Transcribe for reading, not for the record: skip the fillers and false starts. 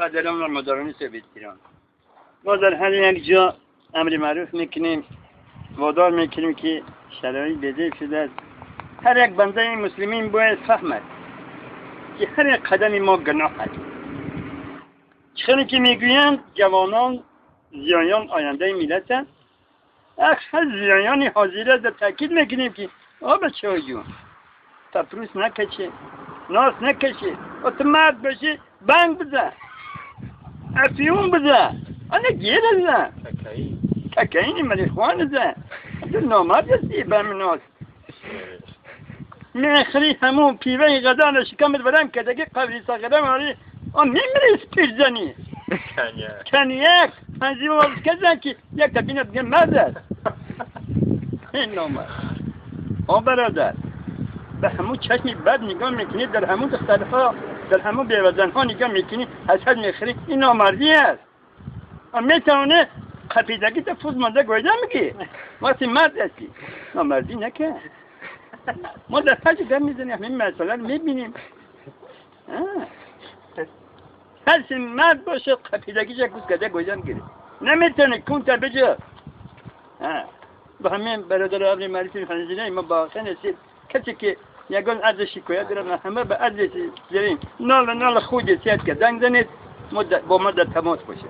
قدرم و مدارانی سویت ایران. ما در هر یک جا امر معروف میکنیم، وادار میکنیم که شرایط بده شده است. هر یک بنده مسلمین باید فهمد که هر یک قدم ما گناه است. چون که میگویند جوانان زیایان آینده ملت است. اکثر زیایان حاضر است، تاکید میکنیم که بچه های جون تپروس نکشه، ناس نکشه، تو مرد باشی بنگ بزن، افیون بزن، گیر بزن، ککاین مریخوان بزن. تو نامرد هستی به من ناس میخری همون پیوه غدا شکمت برم کده که قبلی ساقره ماری میمری سپیر زنی کنیک پنجی باز کزن که یک تبینه بگه مرد است. این نامرد برادر به همون چشمی بد نگاه میکنی، در همون دخترها در همون بیوزنها نگاه میکنی، حسد میخری، این نامردی است. میتونه قپیدگی تا فوز مانده گویده میگی وقتی مرد هستی نامردی نکن. ما در هر جا میزنیم همین مسئله رو میبینیم. هر مرد باشه قپیدگیش یک روز کده گویده میگیره، نمیتونه کون تا بجا. با همین برادر عبری معرفی خانزینه ما با خنسید کسی که یگان عرض شکایت دارم همه به عرض زیرین نال خودی سیاد که دنگ زنید با ما در تماس باشه.